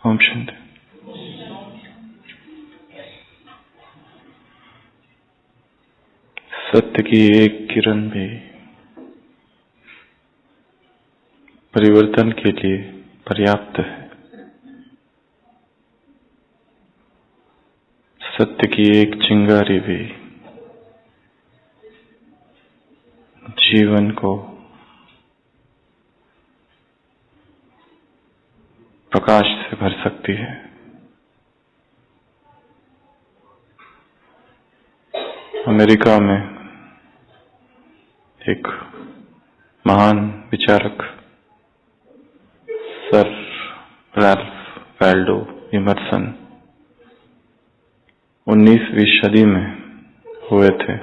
ओम शांति। सत्य की एक किरण भी परिवर्तन के लिए पर्याप्त है। सत्य की एक चिंगारी भी जीवन को प्रकाश से भर सकती है। अमेरिका में एक महान विचारक सर रैल्फ वाल्डो इमर्सन 19वीं सदी में हुए थे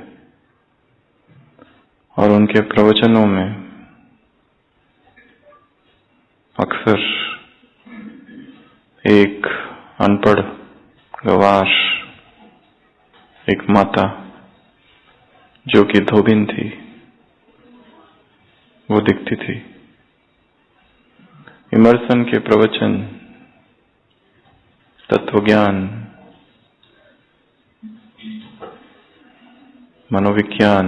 और उनके प्रवचनों में अक्सर एक अनपढ़ गवार एक माता जो कि धोबिन थी वो दिखती थी। इमर्सन के प्रवचन तत्वज्ञान, मनोविज्ञान,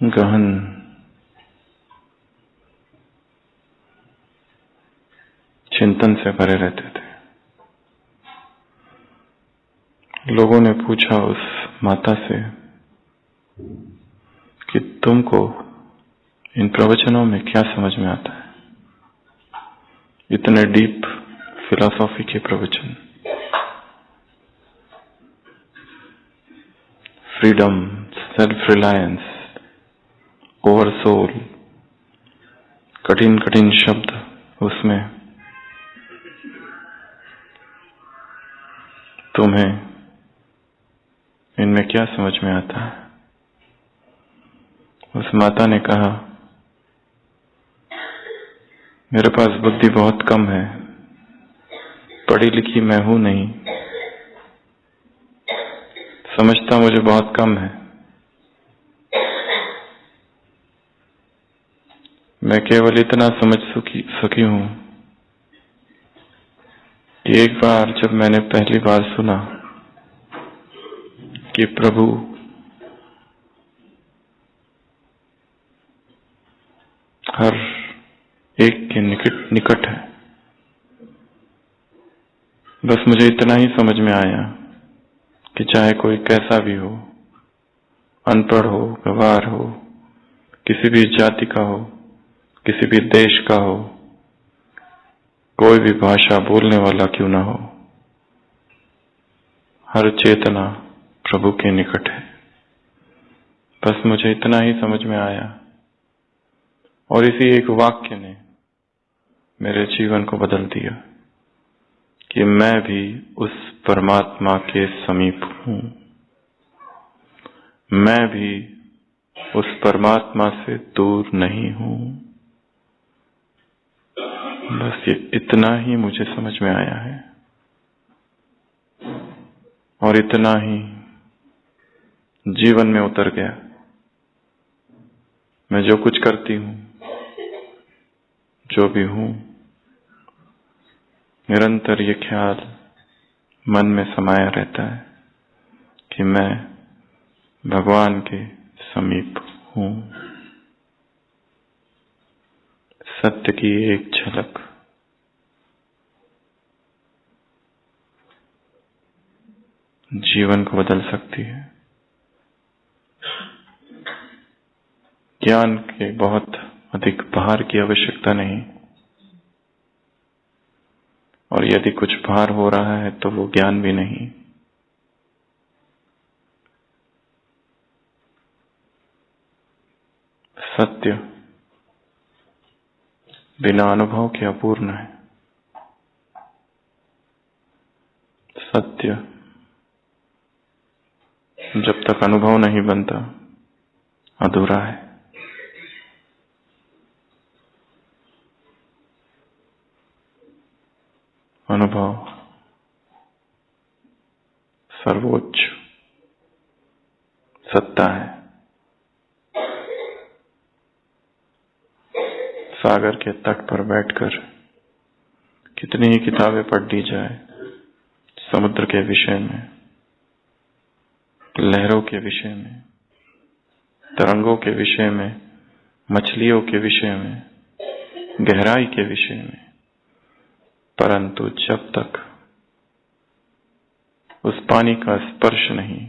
गहन चिंतन से भरे रहते थे। लोगों ने पूछा उस माता से कि तुमको इन प्रवचनों में क्या समझ में आता है? इतने डीप फिलॉसफी के प्रवचन, freedom, self reliance, over soul, कठिन कठिन शब्द उसमें, तुम्हें इनमें क्या समझ में आता है? उस माता ने कहा, मेरे पास बुद्धि बहुत कम है, पढ़ी लिखी मैं हूं नहीं, समझता मुझे बहुत कम है। मैं केवल इतना समझ सकी हूं कि एक बार जब मैंने पहली बार सुना कि प्रभु हर एक के निकट है, बस मुझे इतना ही समझ में आया कि चाहे कोई कैसा भी हो, अनपढ़ हो, गंवार हो, किसी भी जाति का हो, किसी भी देश का हो, कोई भी भाषा बोलने वाला क्यों ना हो, हर चेतना प्रभु के निकट है। बस मुझे इतना ही समझ में आया और इसी एक वाक्य ने मेरे जीवन को बदल दिया कि मैं भी उस परमात्मा के समीप हूं, मैं भी उस परमात्मा से दूर नहीं हूं। बस ये इतना ही मुझे समझ में आया है और इतना ही जीवन में उतर गया। मैं जो कुछ करती हूं, जो भी हूं, निरंतर ये ख्याल मन में समाया रहता है कि मैं भगवान के समीप हूं। सत्य की एक झलक जीवन को बदल सकती है। ज्ञान के बहुत अधिक भार की आवश्यकता नहीं, और यदि कुछ भार हो रहा है तो वो ज्ञान भी नहीं। सत्य बिना अनुभव के अपूर्ण है। सत्य जब तक अनुभव नहीं बनता अधूरा है। अनुभव सर्वोच्च सत्ता है। सागर के तट पर बैठकर कितनी ही किताबें पढ़ ली जाए समुद्र के विषय में, लहरों के विषय में, तरंगों के विषय में, मछलियों के विषय में, गहराई के विषय में, परंतु जब तक उस पानी का स्पर्श नहीं,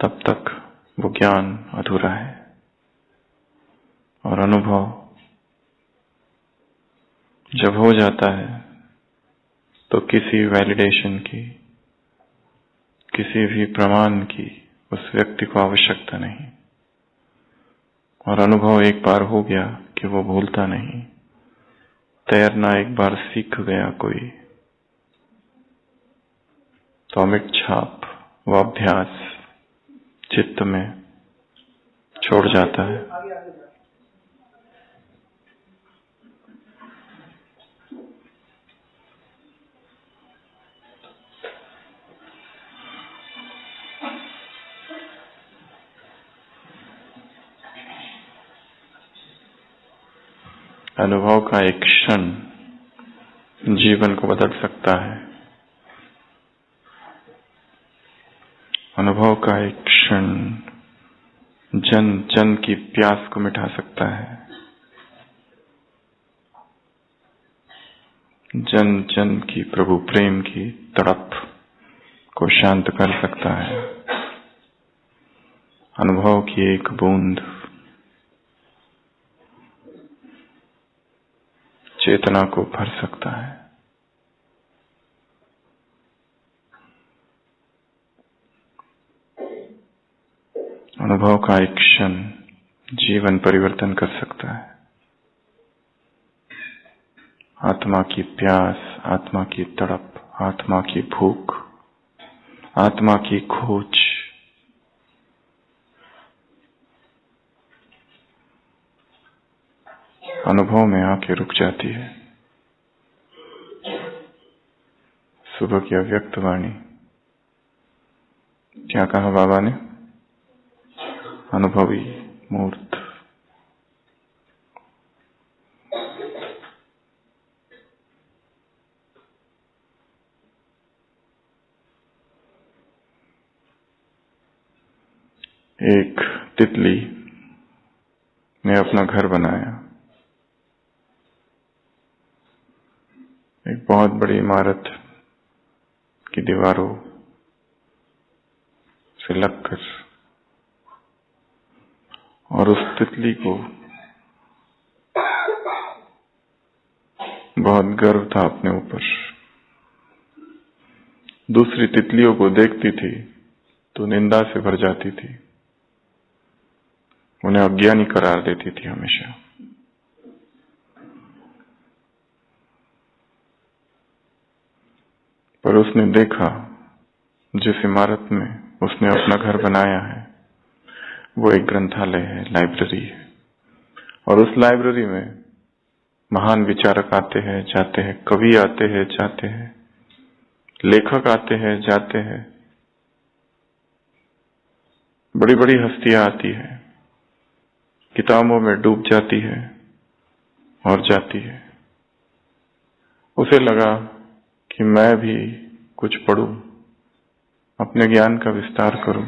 तब तक वो ज्ञान अधूरा है। और अनुभव जब हो जाता है तो किसी वैलिडेशन की, किसी भी प्रमाण की उस व्यक्ति को आवश्यकता नहीं। और अनुभव एक बार हो गया कि वो भूलता नहीं। तैरना एक बार सीख गया कोई तो अमिट छाप, वो अभ्यास चित्त में छोड़ जाता है। अनुभव का एक क्षण जीवन को बदल सकता है। अनुभव का एक क्षण जन जन की प्यास को मिटा सकता है, जन जन की प्रभु प्रेम की तड़प को शांत कर सकता है। अनुभव की एक बूंद चेतना को भर सकता है। अनुभव का एक क्षण जीवन परिवर्तन कर सकता है। आत्मा की प्यास, आत्मा की तड़प, आत्मा की भूख, आत्मा की खोज अनुभव में आके रुक जाती है। सुबह की अव्यक्त वाणी, क्या कहा बाबा ने? अनुभवी मूर्त। एक तितली ने अपना घर बनाया। एक बहुत बड़ी इमारत की दीवारों से लगकर, और उस तितली को बहुत गर्व था अपने ऊपर। दूसरी तितलियों को देखती थी तो निंदा से भर जाती थी, उन्हें अज्ञानी करार देती थी हमेशा। पर उसने देखा जिस इमारत में उसने अपना घर बनाया है वो एक ग्रंथालय है, लाइब्रेरी है। और उस लाइब्रेरी में महान विचारक आते हैं जाते हैं, कवि आते हैं जाते हैं, लेखक आते हैं जाते हैं, बड़ी बड़ी हस्तियां आती है, किताबों में डूब जाती है और जाती है। उसे लगा कि मैं भी कुछ पढ़ूं, अपने ज्ञान का विस्तार करूं।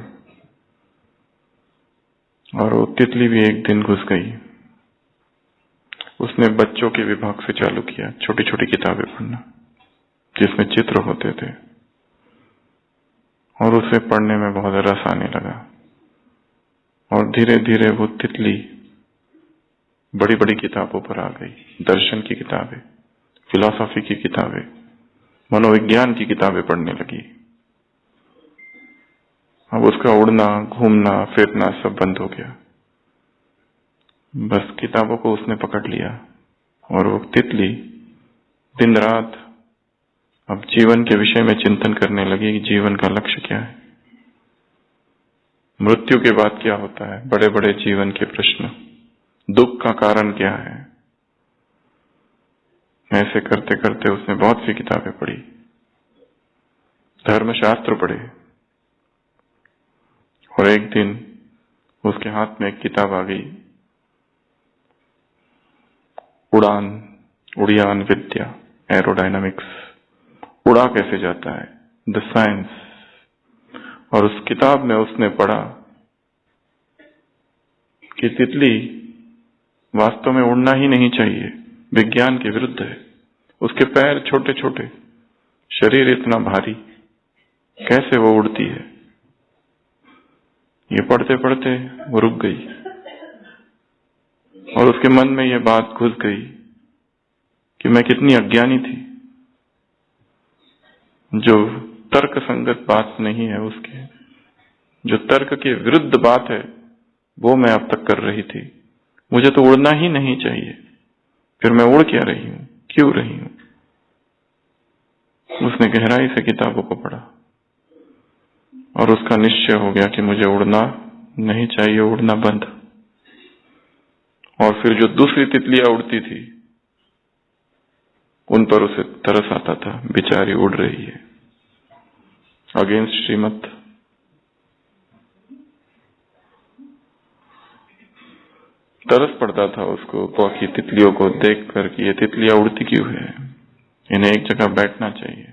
और वो तितली भी एक दिन घुस गई। उसने बच्चों के विभाग से चालू किया छोटी छोटी किताबें पढ़ना जिसमें चित्र होते थे, और उसे पढ़ने में बहुत रस आने लगा। और धीरे धीरे वो तितली बड़ी बड़ी किताबों पर आ गई। दर्शन की किताबें, फिलॉसफी की किताबें, मनोविज्ञान की किताबें पढ़ने लगी। अब उसका उड़ना, घूमना, फिरना सब बंद हो गया। बस किताबों को उसने पकड़ लिया। और वो तितली दिन रात अब जीवन के विषय में चिंतन करने लगी कि जीवन का लक्ष्य क्या है, मृत्यु के बाद क्या होता है, बड़े बड़े जीवन के प्रश्न, दुख का कारण क्या है। ऐसे करते करते उसने बहुत सी किताबें पढ़ी, धर्मशास्त्र पढ़े। और एक दिन उसके हाथ में एक किताब आ गई उड़ान विद्या, एरोडायनामिक्स, उड़ा कैसे जाता है, द साइंस। और उस किताब में उसने पढ़ा कि तितली वास्तव में उड़ना ही नहीं चाहिए, विज्ञान के विरुद्ध है। उसके पैर छोटे छोटे, शरीर इतना भारी, कैसे वो उड़ती है। ये पढ़ते पढ़ते वो रुक गई और उसके मन में यह बात घुस गई कि मैं कितनी अज्ञानी थी। जो तर्क संगत बात नहीं है, उसके जो तर्क के विरुद्ध बात है, वो मैं अब तक कर रही थी। मुझे तो उड़ना ही नहीं चाहिए, फिर मैं उड़ क्या रही हूं, क्यों रही हूं। उसने गहराई से किताबों को पढ़ा और उसका निश्चय हो गया कि मुझे उड़ना नहीं चाहिए, उड़ना बंद। और फिर जो दूसरी तितलियां उड़ती थी, उन पर उसे तरस आता था, बेचारी उड़ रही है अगेंस्ट श्रीमत। तरस पड़ता था उसको बाकी तितलियों को देखकर कि ये तितलियां उड़ती क्यों है, इन्हें एक जगह बैठना चाहिए।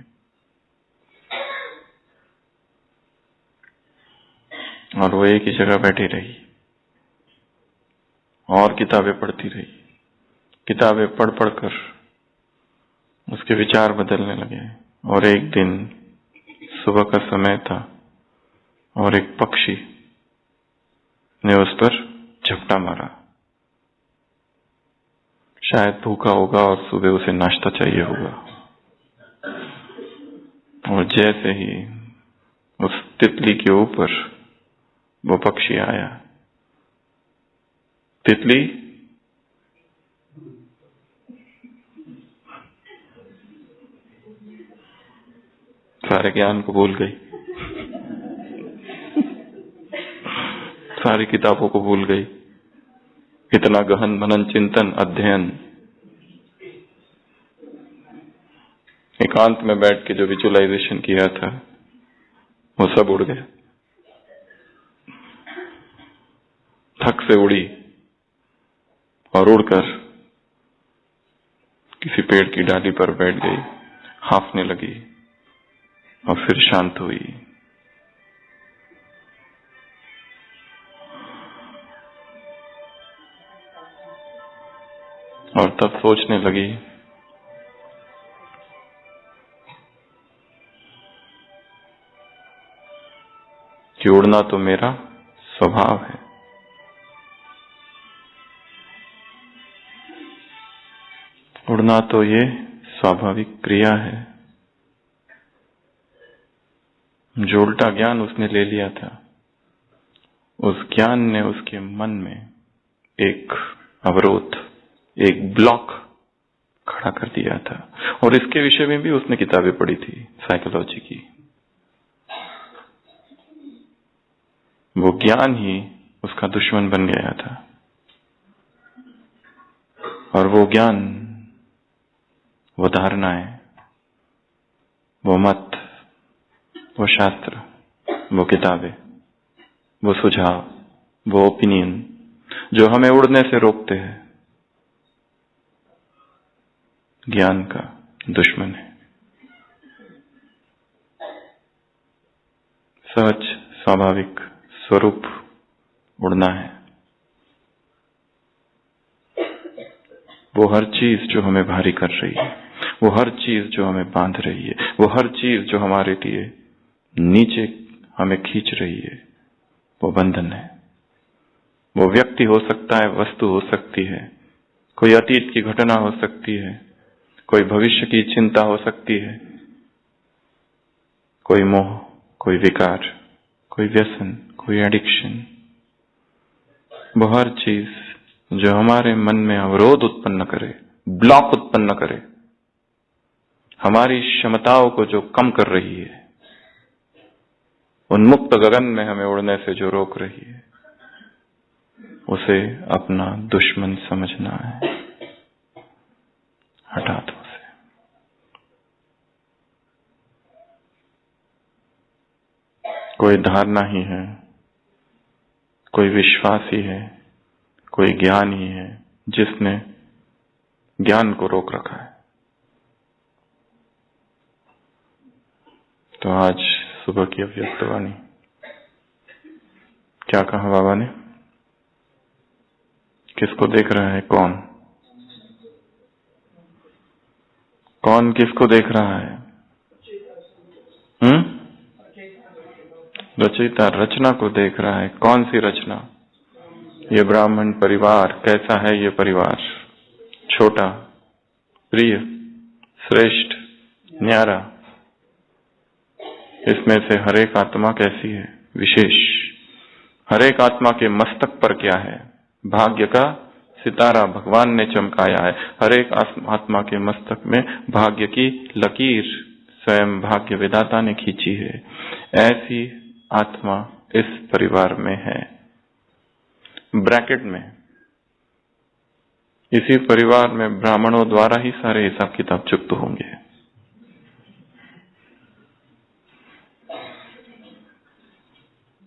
और वो एक ही जगह बैठी रही और किताबें पढ़ती रही। किताबें पढ़ पढ़कर उसके विचार बदलने लगे। और एक दिन सुबह का समय था और एक पक्षी ने उस पर झपटा मारा। शायद भूखा होगा और सुबह उसे नाश्ता चाहिए होगा। और जैसे ही उस तितली के ऊपर वो पक्षी आया, तितली सारे ज्ञान को भूल गई, सारी किताबों को भूल गई। इतना गहन मनन चिंतन अध्ययन, एकांत में बैठ के जो विजुअलाइजेशन किया था, वो सब उड़ गया। थक से उड़ी और उड़कर किसी पेड़ की डाली पर बैठ गई, हांफने लगी और फिर शांत हुई। और तब सोचने लगी कि उड़ना तो मेरा स्वभाव है। उड़ना तो ये स्वाभाविक क्रिया है। जो उल्टा ज्ञान उसने ले लिया था, उस ज्ञान ने उसके मन में एक अवरोध, एक ब्लॉक खड़ा कर दिया था। और इसके विषय में भी उसने किताबें पढ़ी थी, साइकोलॉजी की। वो ज्ञान ही उसका दुश्मन बन गया था। और वो ज्ञान, वो धारणाएं, वो मत, वो शास्त्र, वो किताबें, वो सुझाव, वो ओपिनियन जो हमें उड़ने से रोकते हैं, ज्ञान का दुश्मन है। सहज स्वाभाविक स्वरूप उड़ना है। वो हर चीज जो हमें भारी कर रही है, वो हर चीज जो हमें बांध रही है, वो हर चीज जो हमारे लिए नीचे हमें खींच रही है, वो बंधन है। वो व्यक्ति हो सकता है, वस्तु हो सकती है, कोई अतीत की घटना हो सकती है, कोई भविष्य की चिंता हो सकती है, कोई मोह, कोई विकार, कोई व्यसन, कोई एडिक्शन। वो हर चीज जो हमारे मन में अवरोध उत्पन्न करे, ब्लॉक उत्पन्न करे, हमारी क्षमताओं को जो कम कर रही है, उन्मुक्त गगन में हमें उड़ने से जो रोक रही है, उसे अपना दुश्मन समझना है। हटा दो उसे। कोई धारणा ही है, कोई विश्वास ही है, कोई ज्ञान ही है जिसने ज्ञान को रोक रखा है। तो आज सुबह की अव्यक्त वाणी क्या कहा बाबा ने? किसको देख रहा है? कौन कौन किसको देख रहा है? रचयिता रचना को देख रहा है। कौन सी रचना? ये ब्राह्मण परिवार कैसा है? ये परिवार छोटा, प्रिय, श्रेष्ठ, न्यारा। इसमें से हरेक आत्मा कैसी है? विशेष। हरेक आत्मा के मस्तक पर क्या है? भाग्य का सितारा भगवान ने चमकाया है। हरेक आत्मा के मस्तक में भाग्य की लकीर स्वयं भाग्य विधाता ने खींची है। ऐसी आत्मा इस परिवार में है। ब्रैकेट में इसी परिवार में ब्राह्मणों द्वारा ही सारे हिसाब किताब चुक्त होंगे।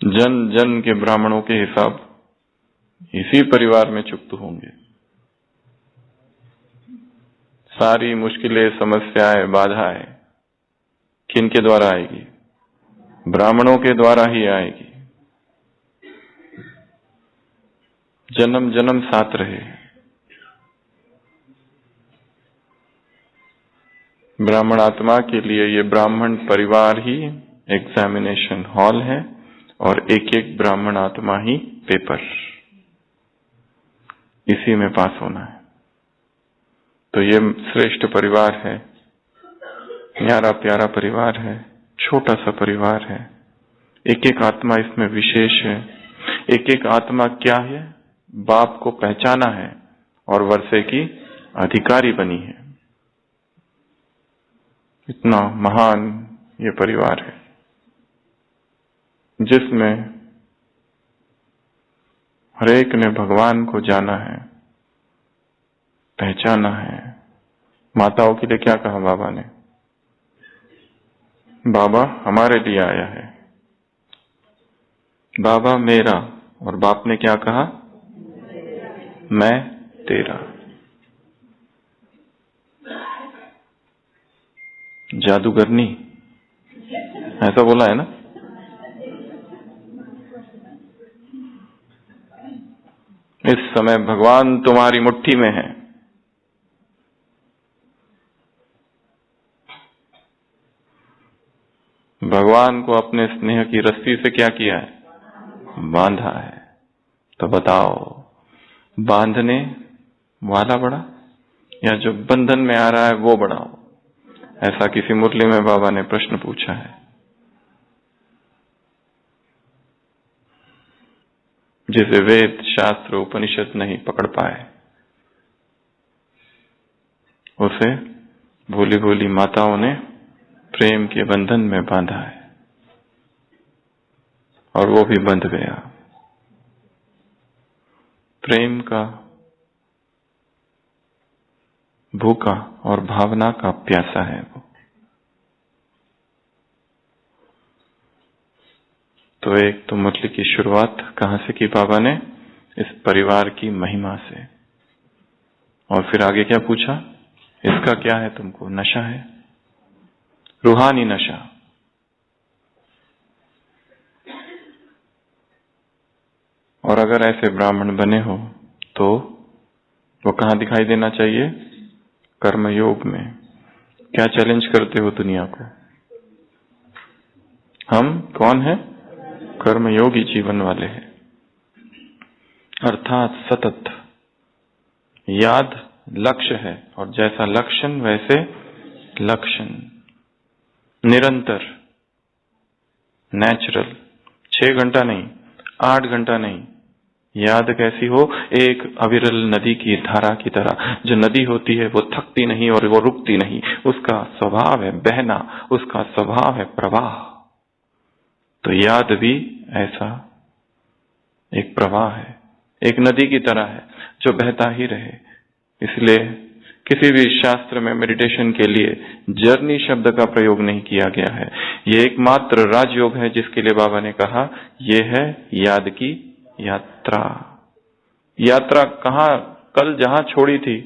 जन जन के ब्राह्मणों के हिसाब इसी परिवार में चुक्त होंगे। सारी मुश्किलें, समस्याएं, बाधाएं किनके द्वारा आएगी? ब्राह्मणों के द्वारा ही आएगी। जन्म जन्म साथ रहे। ब्राह्मण आत्मा के लिए ये ब्राह्मण परिवार ही एग्जामिनेशन हॉल है और एक एक ब्राह्मण आत्मा ही पेपर। इसी में पास होना है। तो ये श्रेष्ठ परिवार है, न्यारा प्यारा परिवार है, छोटा सा परिवार है। एक एक आत्मा इसमें विशेष है। एक एक आत्मा क्या है? बाप को पहचाना है और वर्षे की अधिकारी बनी है। इतना महान ये परिवार है जिसमें हरेक ने भगवान को जाना है, पहचाना है। माताओं के लिए क्या कहा बाबा ने? बाबा हमारे लिए आया है, बाबा मेरा। और बाप ने क्या कहा? मैं तेरा। जादूगरनी ऐसा बोला है ना? इस समय भगवान तुम्हारी मुट्ठी में है। भगवान को अपने स्नेह की रस्सी से क्या किया है? बांधा है। तो बताओ, बांधने वाला बड़ा या जो बंधन में आ रहा है वो बड़ा हो? ऐसा किसी मुरली में बाबा ने प्रश्न पूछा है। जिसे वेद शास्त्र उपनिषद नहीं पकड़ पाए उसे भोली भोली माताओं ने प्रेम के बंधन में बांधा है और वो भी बंध गया। प्रेम का भूखा और भावना का प्यासा है वो। तो एक तो मुरली की शुरुआत कहां से की बाबा ने? इस परिवार की महिमा से। और फिर आगे क्या पूछा? इसका क्या है तुमको? नशा है, रूहानी नशा। और अगर ऐसे ब्राह्मण बने हो तो वो कहां दिखाई देना चाहिए? कर्मयोग में। क्या चैलेंज करते हो दुनिया को? हम कौन है? कर्मयोगी जीवन वाले हैं। अर्थात सतत याद लक्ष्य है और जैसा लक्षण वैसे लक्षण, निरंतर, नेचुरल। 6 घंटा नहीं, 8 घंटा नहीं। याद कैसी हो? एक अविरल नदी की धारा की तरह। जो नदी होती है वो थकती नहीं और वो रुकती नहीं। उसका स्वभाव है बहना, उसका स्वभाव है प्रवाह। तो याद भी ऐसा एक प्रवाह है, एक नदी की तरह है जो बहता ही रहे। इसलिए किसी भी शास्त्र में मेडिटेशन के लिए जर्नी शब्द का प्रयोग नहीं किया गया है। ये एकमात्र राजयोग है जिसके लिए बाबा ने कहा ये है याद की यात्रा। यात्रा कहाँ? कल जहां छोड़ी थी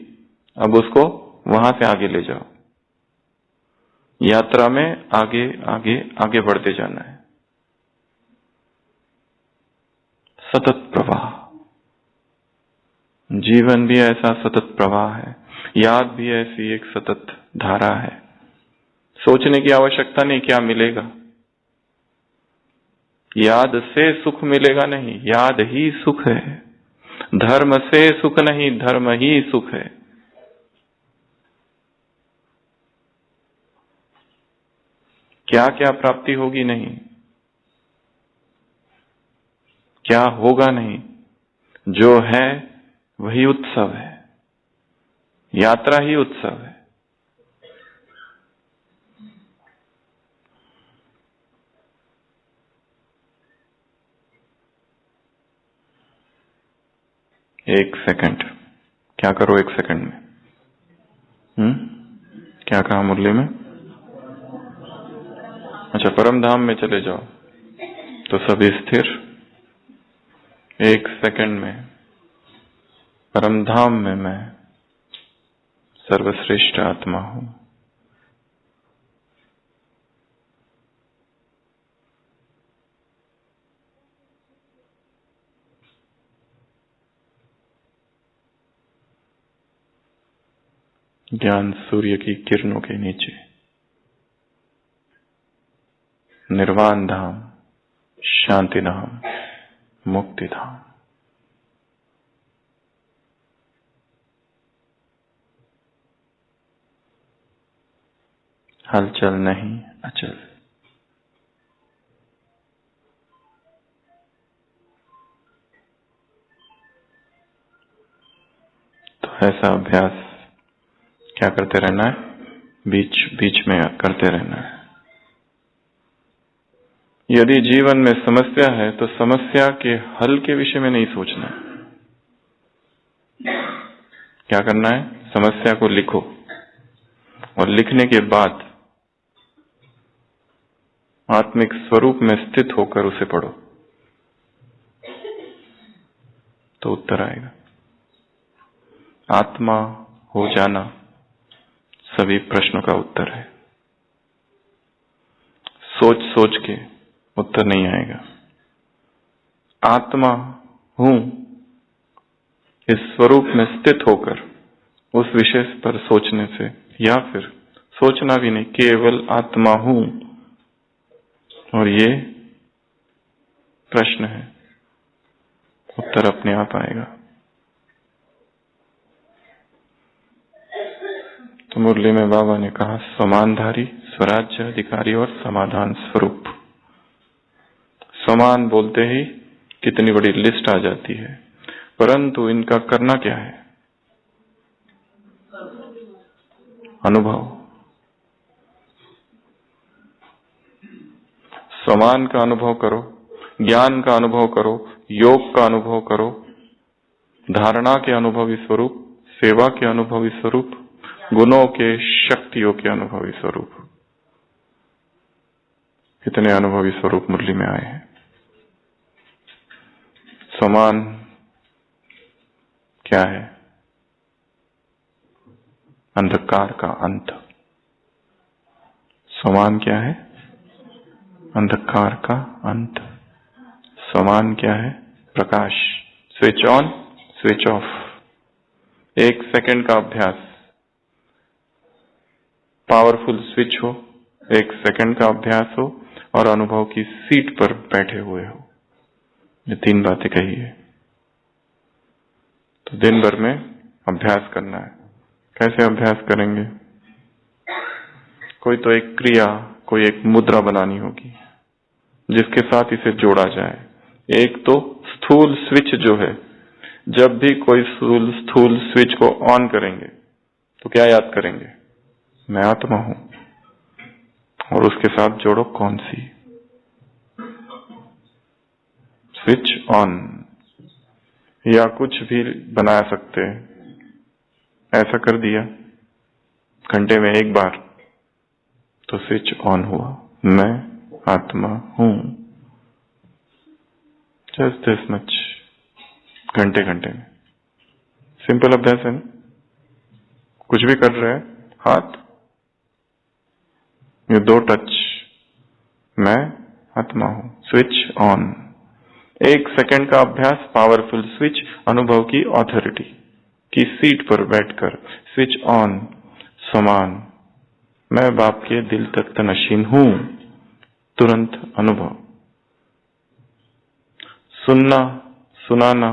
अब उसको वहां से आगे ले जाओ। यात्रा में आगे आगे आगे बढ़ते जाना है। सतत प्रवाह, जीवन भी ऐसा सतत प्रवाह है, याद भी ऐसी एक सतत धारा है। सोचने की आवश्यकता नहीं क्या मिलेगा, याद से सुख मिलेगा नहीं, याद ही सुख है। धर्म से सुख नहीं, धर्म ही सुख है। क्या क्या प्राप्ति होगी नहीं, क्या होगा नहीं, जो है वही उत्सव है, यात्रा ही उत्सव है। एक सेकंड, क्या करो एक सेकंड में? क्या कहा मुरली में? अच्छा, परम धाम में चले जाओ तो सभी स्थिर। एक सेकंड में परम धाम में मैं सर्वश्रेष्ठ आत्मा हूं। ज्ञान सूर्य की किरणों के नीचे, निर्वाण धाम, शांति धाम, मुक्ति धाम। हलचल नहीं, अचल। तो ऐसा अभ्यास क्या करते रहना है? बीच बीच में करते रहना है। यदि जीवन में समस्या है तो समस्या के हल के विषय में नहीं सोचना। क्या करना है? समस्या को लिखो और लिखने के बाद आत्मिक स्वरूप में स्थित होकर उसे पढ़ो तो उत्तर आएगा। आत्मा हो जाना सभी प्रश्नों का उत्तर है। सोच सोच के उत्तर नहीं आएगा। आत्मा हूं इस स्वरूप में स्थित होकर उस विषय पर सोचने से, या फिर सोचना भी नहीं, केवल आत्मा हूं और ये प्रश्न है, उत्तर अपने आप आएगा। तो मुरली में बाबा ने कहा समानधारी, स्वराज्य अधिकारी और समाधान स्वरूप। समान बोलते ही कितनी बड़ी लिस्ट आ जाती है, परंतु इनका करना क्या है? अनुभव। समान का अनुभव करो, ज्ञान का अनुभव करो, योग का अनुभव करो, धारणा के अनुभवी स्वरूप, सेवा के अनुभवी स्वरूप, गुणों के, शक्तियों के अनुभवी स्वरूप। कितने अनुभवी स्वरूप मुरली में आए हैं। समान क्या है? अंधकार का अंत। समान क्या है? अंधकार का अंत। समान क्या है? प्रकाश। Switch on, switch off. एक सेकंड का अभ्यास, पावरफुल स्विच हो, एक सेकंड का अभ्यास हो और अनुभव की सीट पर बैठे हुए हो। ये 3 बातें कही है। तो दिन भर में अभ्यास करना है। कैसे अभ्यास करेंगे? कोई तो एक क्रिया, कोई एक मुद्रा बनानी होगी जिसके साथ इसे जोड़ा जाए। एक तो स्थूल स्विच जो है, जब भी कोई स्थूल स्विच को ऑन करेंगे तो क्या याद करेंगे? मैं आत्मा हूं। और उसके साथ जोड़ो कौन सी? Switch on. या कुछ भी बना सकते हैं। ऐसा कर दिया घंटे में एक बार तो स्विच ऑन हुआ। मैं आत्मा हूं। जस्ट दिस मच, घंटे घंटे में। सिंपल अभ्यास है ना? कुछ भी कर रहे हैं, हाथ, ये 2 टच, मैं आत्मा हूं, स्विच ऑन। 1 सेकंड का अभ्यास, पावरफुल स्विच, अनुभव की ऑथोरिटी की सीट पर बैठकर स्विच ऑन, समान, मैं बाप के दिल तक तनशीन हूं, तुरंत अनुभव। सुनना, सुनाना,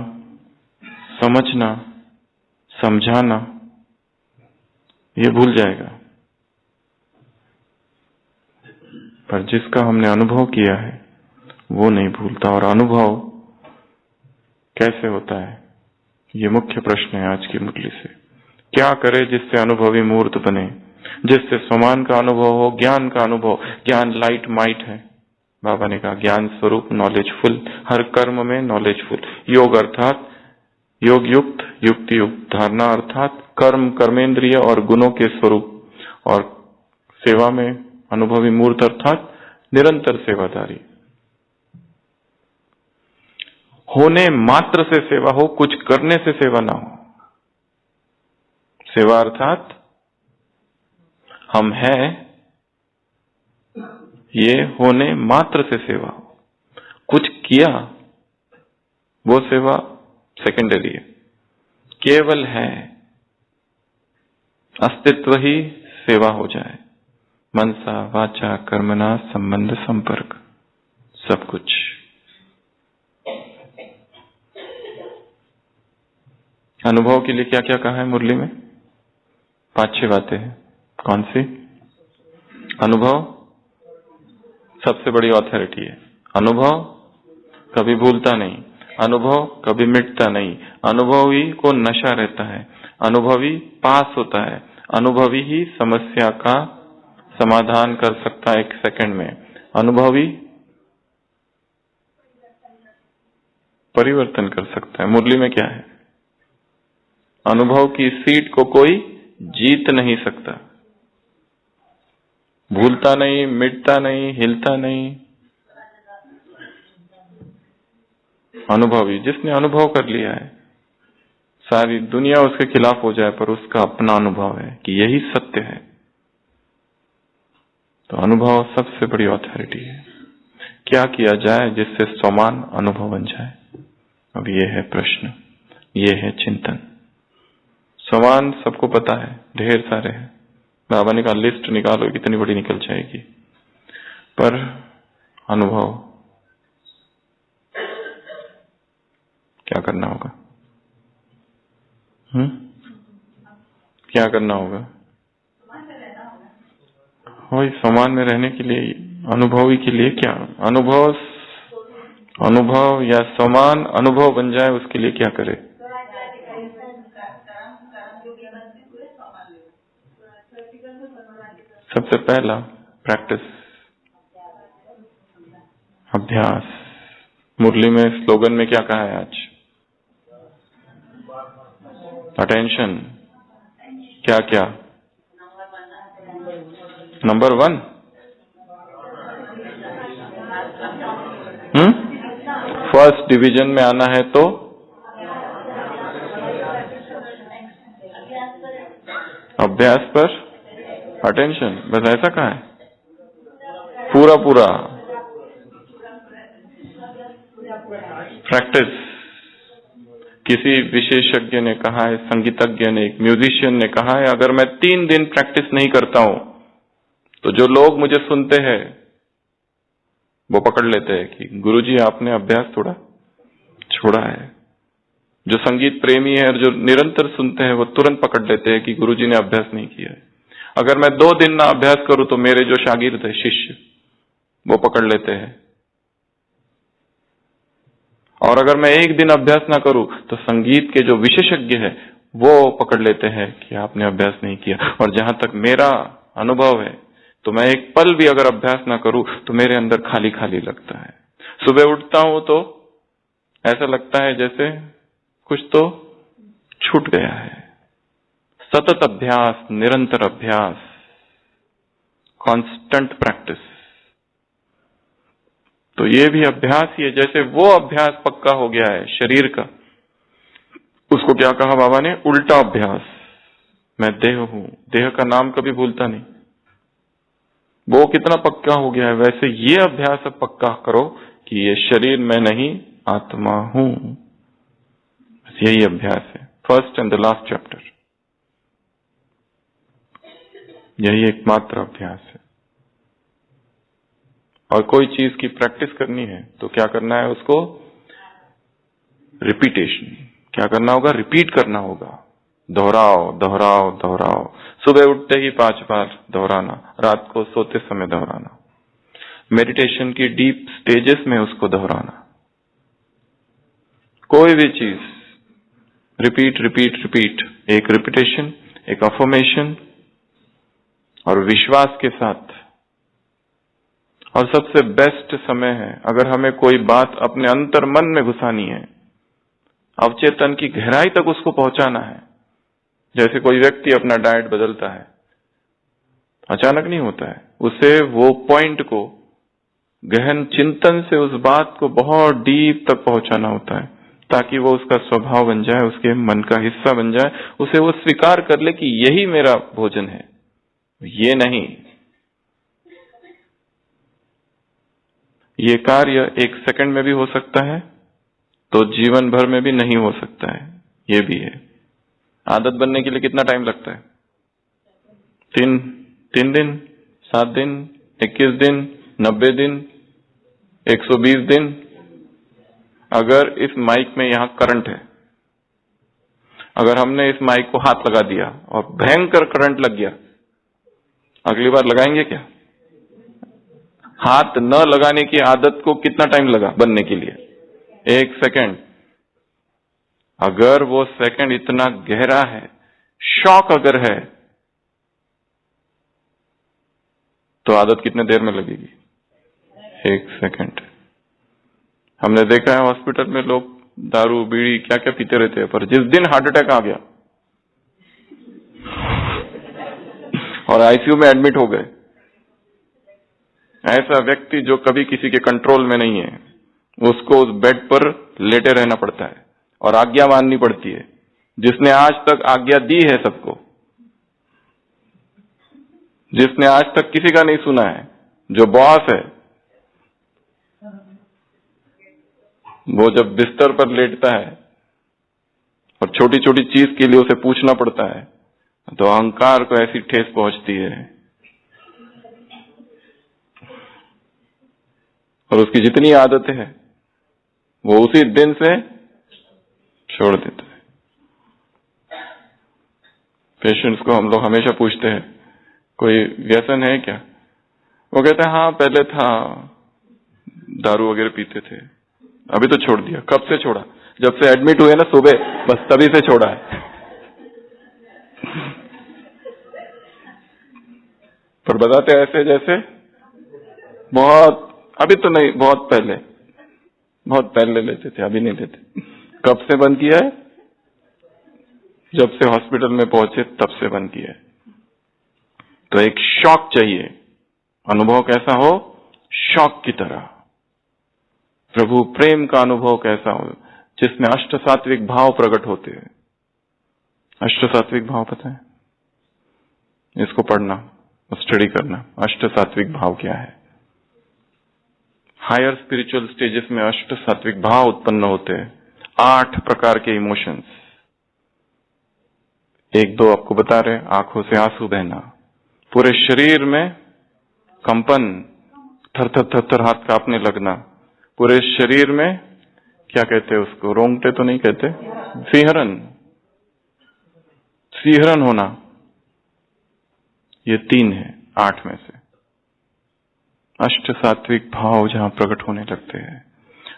समझना, समझाना, ये भूल जाएगा, पर जिसका हमने अनुभव किया है वो नहीं भूलता। और अनुभव कैसे होता है, ये मुख्य प्रश्न है आज की मुरली से। क्या करे जिससे अनुभवी मूर्त बने, जिससे समान का अनुभव हो, ज्ञान का अनुभव। ज्ञान लाइट माइट है, बाबा ने कहा ज्ञान स्वरूप, नॉलेजफुल, हर कर्म में नॉलेजफुल। योग अर्थात योग युक्त, युक्ति युक्त, धारणा अर्थात कर्म, कर्मेंद्रिय और गुणों के स्वरूप, और सेवा में अनुभवी मूर्त अर्थात निरंतर सेवादारी। होने मात्र से सेवा हो, कुछ करने से सेवा ना हो। सेवा अर्थात हम हैं, ये होने मात्र से सेवा हो। कुछ किया वो सेवा सेकेंडरी है, केवल है, अस्तित्व ही सेवा हो जाए। मनसा वाचा कर्मणा संबंध संपर्क, सब कुछ। अनुभव के लिए क्या क्या कहा है मुरली में? 5-6 बातें हैं। कौन सी? अनुभव सबसे बड़ी ऑथोरिटी है। अनुभव कभी भूलता नहीं, अनुभव कभी मिटता नहीं, अनुभवी को नशा रहता है, अनुभवी पास होता है, अनुभवी ही समस्या का समाधान कर सकता है 1 सेकंड में, अनुभवी परिवर्तन कर सकता है। मुरली में क्या है? अनुभव की सीट को कोई जीत नहीं सकता, भूलता नहीं, मिटता नहीं, हिलता नहीं। अनुभवी, जिसने अनुभव कर लिया है, सारी दुनिया उसके खिलाफ हो जाए पर उसका अपना अनुभव है कि यही सत्य है, तो अनुभव सबसे बड़ी ऑथोरिटी है। क्या किया जाए जिससे समान अनुभव बन जाए? अब ये है प्रश्न, ये है चिंतन। समान सबको पता है, ढेर सारे हैं, बाबा ने कहा लिस्ट निकालो, कितनी बड़ी निकल जाएगी, पर अनुभव क्या करना होगा? क्या करना होगा? वही समान में रहने के लिए, अनुभवी के लिए क्या? अनुभव या समान अनुभव बन जाए उसके लिए क्या करे? सबसे पहला प्रैक्टिस, अभ्यास। मुरली में स्लोगन में क्या कहा है आज? अटेंशन। क्या क्या? नंबर 1, फर्स्ट डिवीजन में आना है तो अभ्यास पर अटेंशन, बस ऐसा कहा है पूरा पूरा। प्रैक्टिस, किसी विशेषज्ञ ने कहा है, संगीतज्ञ ने, एक म्यूजिशियन ने कहा है, अगर मैं 3 दिन प्रैक्टिस नहीं करता हूं तो जो लोग मुझे सुनते हैं वो पकड़ लेते हैं कि गुरुजी आपने अभ्यास थोड़ा छोड़ा है। जो संगीत प्रेमी है और जो निरंतर सुनते हैं वो तुरंत पकड़ लेते हैं कि गुरुजी ने अभ्यास नहीं किया है। अगर मैं 2 दिन ना अभ्यास करूं तो मेरे जो शागिर्द है, शिष्य, वो पकड़ लेते हैं, और अगर मैं 1 दिन अभ्यास ना करूं तो संगीत के जो विशेषज्ञ है वो पकड़ लेते हैं कि आपने अभ्यास नहीं किया। और जहां तक मेरा अनुभव है तो मैं एक पल भी अगर अभ्यास ना करूं तो मेरे अंदर खाली खाली लगता है। सुबह उठता हूं तो ऐसा लगता है जैसे कुछ तो छूट गया है। सतत अभ्यास, निरंतर अभ्यास, कांस्टेंट प्रैक्टिस। तो ये भी अभ्यास ही है। जैसे वो अभ्यास पक्का हो गया है शरीर का, उसको क्या कहा बाबा ने? उल्टा अभ्यास। मैं देह हूं, देह का नाम कभी भूलता नहीं। वो कितना पक्का हो गया है, वैसे ये अभ्यास अब पक्का करो कि ये शरीर मैं नहीं, आत्मा हूं। बस यही अभ्यास है, first and the last chapter. यही एकमात्र अभ्यास है। और कोई चीज की प्रैक्टिस करनी है तो क्या करना है, उसको रिपीटेशन, क्या करना होगा, रिपीट करना होगा। दोहराओ दोहराओ दोहराओ। सुबह उठते ही 5 बार दोहराना, रात को सोते समय दोहराना, मेडिटेशन की डीप स्टेजेस में उसको दोहराना। कोई भी चीज रिपीट रिपीट रिपीट, एक रिपीटेशन, एक अफर्मेशन और विश्वास के साथ। और सबसे बेस्ट समय है, अगर हमें कोई बात अपने अंतर मन में घुसानी है, अवचेतन की गहराई तक उसको पहुंचाना है। जैसे कोई व्यक्ति अपना डाइट बदलता है, अचानक नहीं होता है, उसे वो पॉइंट को गहन चिंतन से उस बात को बहुत डीप तक पहुंचाना होता है, ताकि वो उसका स्वभाव बन जाए, उसके मन का हिस्सा बन जाए, उसे वो स्वीकार कर ले कि यही मेरा भोजन है, ये नहीं। ये कार्य 1 सेकंड में भी हो सकता है, तो जीवन भर में भी नहीं हो सकता है, ये भी है। आदत बनने के लिए कितना टाइम लगता है? 3 दिन, 7 दिन, 21 दिन, 90 दिन, 120 दिन। अगर इस माइक में यहां करंट है, अगर हमने इस माइक को हाथ लगा दिया और भयंकर करंट लग गया, अगली बार लगाएंगे क्या? हाथ न लगाने की आदत को कितना टाइम लगा बनने के लिए? 1 सेकंड। अगर वो सेकंड इतना गहरा है, शॉक अगर है, तो आदत कितने देर में लगेगी? 1 सेकंड। हमने देखा है हॉस्पिटल में लोग दारू बीड़ी क्या क्या पीते रहते हैं, पर जिस दिन हार्ट अटैक आ गया और आईसीयू में एडमिट हो गए, ऐसा व्यक्ति जो कभी किसी के कंट्रोल में नहीं है, उसको उस बेड पर लेटे रहना पड़ता है और आज्ञा माननी पड़ती है, जिसने आज तक आज्ञा दी है सबको, जिसने आज तक किसी का नहीं सुना है, जो बॉस है, वो जब बिस्तर पर लेटता है और छोटी छोटी चीज के लिए उसे पूछना पड़ता है, तो अहंकार को ऐसी ठेस पहुंचती है और उसकी जितनी आदतें हैं वो उसी दिन से छोड़ देता है। पेशेंट्स को हम लोग हमेशा पूछते हैं, कोई व्यसन है क्या? वो कहते हैं हाँ पहले था, दारू वगैरह पीते थे, अभी तो छोड़ दिया। कब से छोड़ा? जब से एडमिट हुए ना सुबह, बस तभी से छोड़ा है। पर बताते ऐसे जैसे बहुत, अभी तो नहीं, बहुत पहले लेते थे, अभी नहीं लेते। कब से बंद किया है? जब से हॉस्पिटल में पहुंचे तब से बंद किया है। तो एक शॉक चाहिए, अनुभव कैसा हो? शॉक की तरह। प्रभु प्रेम का अनुभव कैसा हो, जिसमें अष्ट सात्विक भाव प्रकट होते हैं। अष्ट सात्विक भाव पता है? इसको पढ़ना, स्टडी करना, अष्ट सात्विक भाव क्या है। हायर स्पिरिचुअल स्टेजेस में अष्ट सात्विक भाव उत्पन्न होते हैं, 8 प्रकार के इमोशंस। 1-2 आपको बता रहे, आंखों से आंसू बहना, पूरे शरीर में कंपन, थर थर थर थर हाथ कांपने लगना, पूरे शरीर में क्या कहते हैं उसको, रोंगटे तो नहीं कहते, सिहरन होना। ये 3 है 8 में से। अष्ट सात्विक भाव जहां प्रकट होने लगते हैं,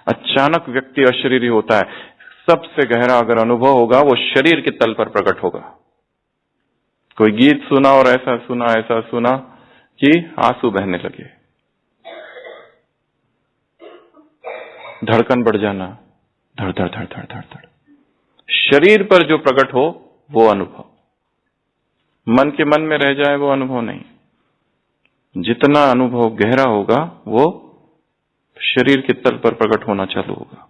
अचानक व्यक्ति अशरीरी होता है। सबसे गहरा अगर अनुभव होगा वो शरीर के तल पर प्रकट होगा। कोई गीत सुना और ऐसा सुना कि आंसू बहने लगे, धड़कन बढ़ जाना, धड़ धड़ धड़ धड़ धड़ धड़। शरीर पर जो प्रकट हो वो अनुभव, मन के मन में रह जाए वो अनुभव नहीं। जितना अनुभव गहरा होगा वो शरीर के तल पर प्रकट होना चालू होगा।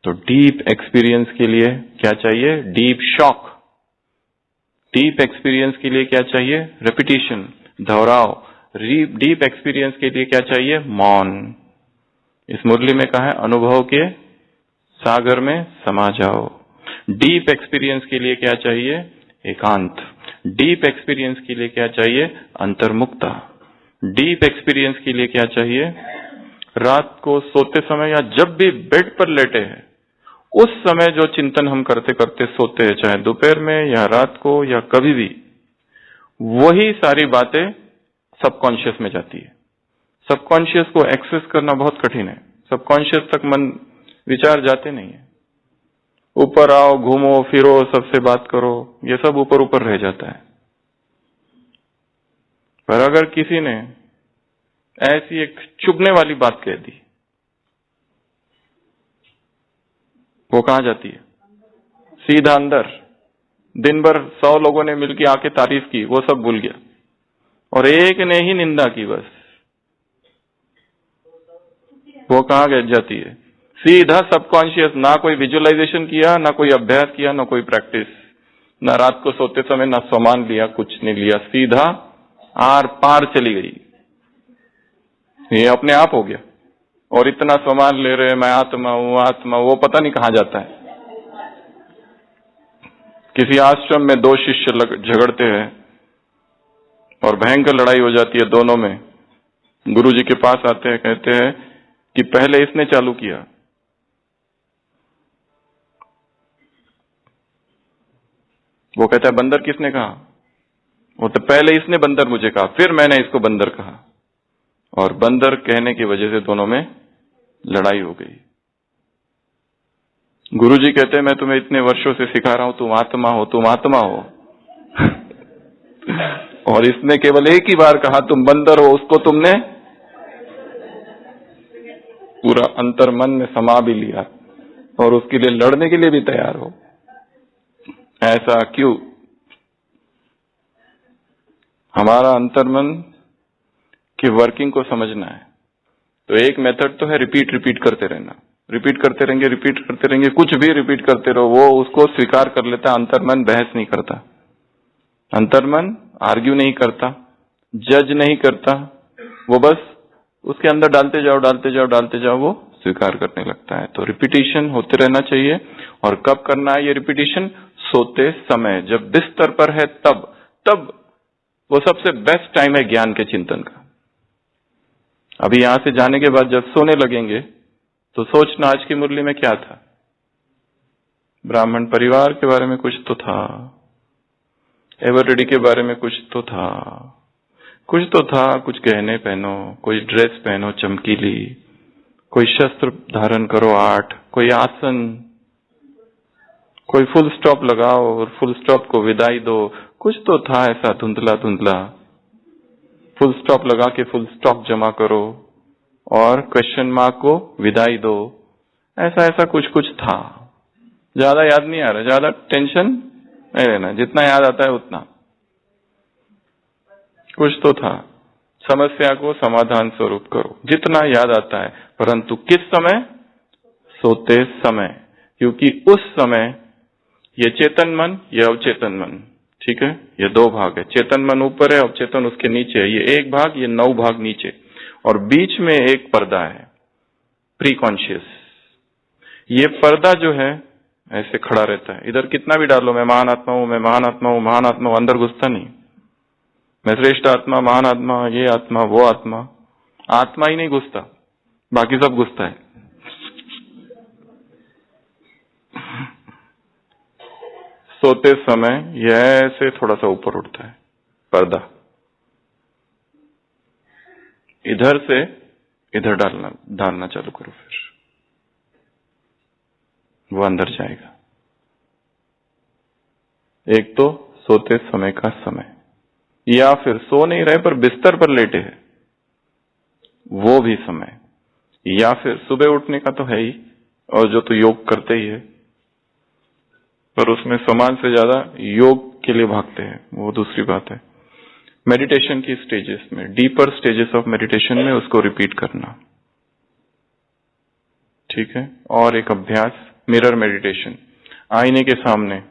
तो डीप एक्सपीरियंस के लिए क्या चाहिए? डीप शॉक, डीप एक्सपीरियंस के लिए क्या चाहिए? रेपिटेशन, दोहराव। डीप एक्सपीरियंस के लिए क्या चाहिए? मौन। इस मुरली में कहा है अनुभव के सागर में समा जाओ। डीप एक्सपीरियंस के लिए क्या चाहिए? एकांत। डीप एक्सपीरियंस के लिए क्या चाहिए? अंतर्मुक्ता। डीप एक्सपीरियंस के लिए क्या चाहिए? रात को सोते समय या जब भी बेड पर लेटे हैं उस समय जो चिंतन हम करते करते सोते हैं, चाहे दोपहर में या रात को या कभी भी, वही सारी बातें सबकॉन्शियस में जाती है। सबकॉन्शियस को एक्सेस करना बहुत कठिन है। सबकॉन्शियस तक मन विचार जाते नहीं है। ऊपर आओ, घूमो फिरो, सबसे बात करो, ये सब ऊपर ऊपर रह जाता है। पर अगर किसी ने ऐसी एक चुभने वाली बात कह दी, वो कहां जाती है? सीधा अंदर। दिन भर 100 लोगों ने मिलकर आके तारीफ की, वो सब भूल गया और एक ने ही निंदा की, बस वो कहां जाती है? सीधा सबकॉन्शियस। ना कोई विजुअलाइजेशन किया, ना कोई अभ्यास किया, ना कोई प्रैक्टिस, ना रात को सोते समय ना सामान लिया, कुछ नहीं लिया, सीधा आर पार चली गई। ये अपने आप हो गया। और इतना सामान ले रहे, मैं आत्मा हूं आत्मा, वो पता नहीं कहां जाता है। किसी आश्रम में 2 शिष्य झगड़ते हैं और भयंकर लड़ाई हो जाती है दोनों में। गुरुजी के पास आते हैं, कहते हैं कि पहले इसने चालू किया। वो कहता है बंदर किसने कहा? वो तो पहले इसने बंदर मुझे कहा, फिर मैंने इसको बंदर कहा, और बंदर कहने की वजह से दोनों में लड़ाई हो गई। गुरुजी कहते हैं मैं तुम्हें इतने वर्षों से सिखा रहा हूं, तुम आत्मा हो, तुम आत्मा हो। और इसने केवल एक ही बार कहा तुम बंदर हो, उसको तुमने पूरा अंतर्मन में समा भी लिया और उसके लिए लड़ने के लिए भी तैयार हो। ऐसा क्यों? हमारा अंतर्मन की वर्किंग को समझना है। तो एक मेथड तो है रिपीट करते रहना। रिपीट करते रहेंगे, कुछ भी रिपीट करते रहो, वो उसको स्वीकार कर लेता। अंतर्मन बहस नहीं करता, अंतर्मन आर्ग्यू नहीं करता, जज नहीं करता, वो बस उसके अंदर डालते जाओ, वो स्वीकार करने लगता है। तो रिपीटिशन होते रहना चाहिए। और कब करना है ये रिपीटिशन? सोते समय, जब बिस्तर पर है तब वो सबसे बेस्ट टाइम है ज्ञान के चिंतन का। अभी यहां से जाने के बाद जब सोने लगेंगे तो सोचना आज की मुरली में क्या था। ब्राह्मण परिवार के बारे में कुछ तो था, एवरडी के बारे में कुछ तो था, कुछ गहने पहनो, कोई ड्रेस पहनो चमकीली, कोई शस्त्र धारण करो 8, कोई आसन, कोई फुल स्टॉप लगाओ और फुल स्टॉप को विदाई दो। कुछ तो था ऐसा धुंधला, फुल स्टॉप लगा के फुल स्टॉप जमा करो और क्वेश्चन मार्क को विदाई दो। ऐसा कुछ था। ज्यादा याद नहीं आ रहा, ज्यादा टेंशन नहीं लेना, जितना याद आता है उतना। कुछ तो था। समस्या को समाधान स्वरूप करो, जितना याद आता है, परंतु किस समय? सोते समय। क्योंकि उस समय ये चेतन मन, ये अवचेतन मन, ठीक है, ये 2 भाग है। चेतन मन ऊपर है, अवचेतन उसके नीचे है। ये 1 भाग, ये 9 भाग नीचे, और बीच में एक पर्दा है, प्री कॉन्शियस। ये पर्दा जो है ऐसे खड़ा रहता है। इधर कितना भी डालो मैं महान आत्मा हूं, मैं महान आत्मा हूं, महान आत्मा हूं, अंदर घुसता नहीं। मैं श्रेष्ठ आत्मा, महान आत्मा, ये आत्मा, वो आत्मा, आत्मा ही नहीं घुसता, बाकी सब घुसता है। सोते समय यह ऐसे थोड़ा सा ऊपर उठता है पर्दा, इधर से इधर डालना चालू करो, फिर वो अंदर जाएगा। एक तो सोते समय का समय, या फिर सो नहीं रहे पर बिस्तर पर लेटे हैं वो भी समय, या फिर सुबह उठने का तो है ही, और जो तो योग करते ही है, पर उसमें समान से ज्यादा योग के लिए भागते हैं, वो दूसरी बात है। मेडिटेशन की स्टेजेस में, डीपर स्टेजेस ऑफ मेडिटेशन में उसको रिपीट करना, ठीक है। और एक अभ्यास मिरर मेडिटेशन, आईने के सामने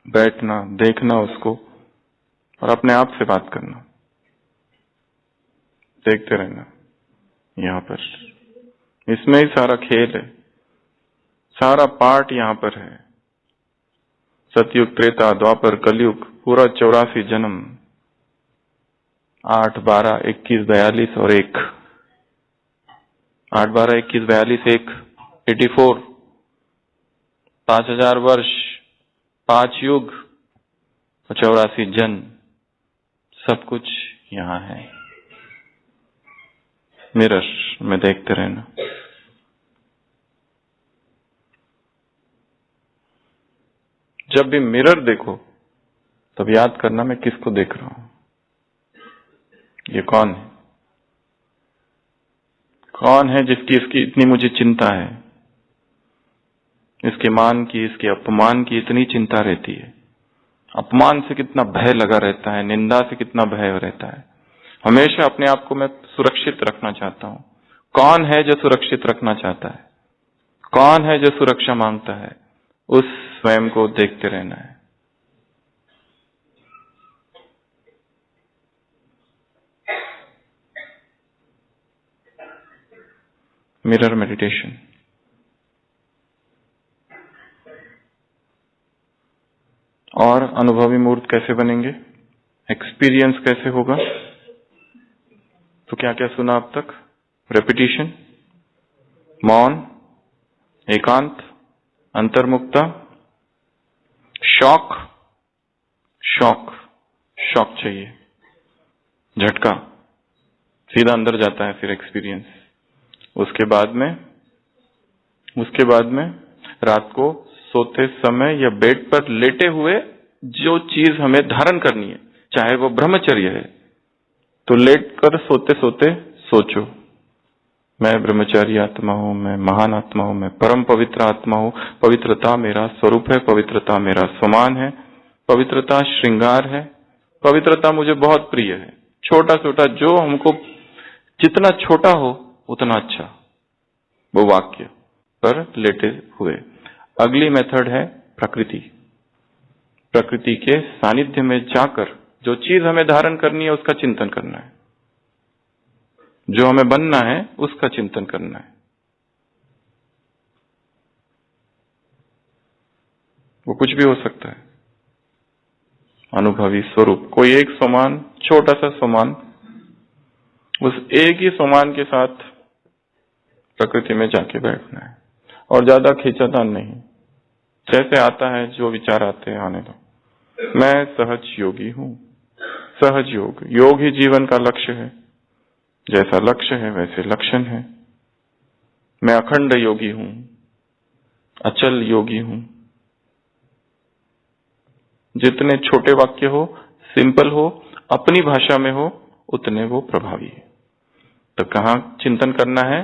बैठना, देखना उसको और अपने आप से बात करना, देखते रहना। यहाँ पर इसमें ही सारा खेल है, सारा पार्ट यहाँ पर है। सतयुग, त्रेता, द्वापर, कलयुग, पूरा 84 जन्म, 8, 12, 21, 42 और 1, 8, 12, 21, 42, 1, 84, 5000 वर्ष, 5 युग, 84 जन्म, सब कुछ यहाँ है। मिरर में देखते रहना। जब भी मिरर देखो तब याद करना मैं किसको देख रहा हूं, ये कौन है, कौन है जिसकी इसकी इतनी मुझे चिंता है, इसके मान की, इसके अपमान की इतनी चिंता रहती है। अपमान से कितना भय लगा रहता है, निंदा से कितना भय रहता है। हमेशा अपने आप को मैं सुरक्षित रखना चाहता हूं। कौन है जो सुरक्षित रखना चाहता है, कौन है जो सुरक्षा मांगता है, उस स्वयं को देखते रहना है। Mirror meditation. और अनुभवी मूर्त कैसे बनेंगे, एक्सपीरियंस कैसे होगा? तो क्या क्या सुना अब तक? रेपिटिशन, मौन, एकांत, अंतर्मुक्ता, शॉक, शॉक, शॉक चाहिए, झटका, सीधा अंदर जाता है फिर एक्सपीरियंस। उसके बाद में रात को सोते समय या बेड पर लेटे हुए जो चीज हमें धारण करनी है, चाहे वो ब्रह्मचर्य है, तो लेटकर सोते सोते सोचो, मैं ब्रह्मचारी आत्मा हूं, मैं महान आत्मा हूं, मैं परम पवित्र आत्मा हूं, पवित्रता मेरा स्वरूप है, पवित्रता मेरा समान है, पवित्रता श्रृंगार है, पवित्रता मुझे बहुत प्रिय है। छोटा छोटा जो हमको जितना छोटा हो उतना अच्छा, वो वाक्य पर लेटे हुए। अगली मेथड है प्रकृति। प्रकृति के सानिध्य में जाकर जो चीज हमें धारण करनी है उसका चिंतन करना है, जो हमें बनना है उसका चिंतन करना है। वो कुछ भी हो सकता है, अनुभवी स्वरूप, कोई एक सोमान, छोटा सा सोमान, उस एक ही सोमान के साथ प्रकृति में जाके बैठना है और ज्यादा खींचातान नहीं, जैसे आता है, जो विचार आते हैं आने दो। मैं सहज योगी हूं, सहज योग, योग ही जीवन का लक्ष्य है, जैसा लक्ष्य है वैसे लक्षण है। मैं अखंड योगी हूं, अचल योगी हूं। जितने छोटे वाक्य हो, सिंपल हो, अपनी भाषा में हो, उतने वो प्रभावी है। तो कहाँ चिंतन करना है?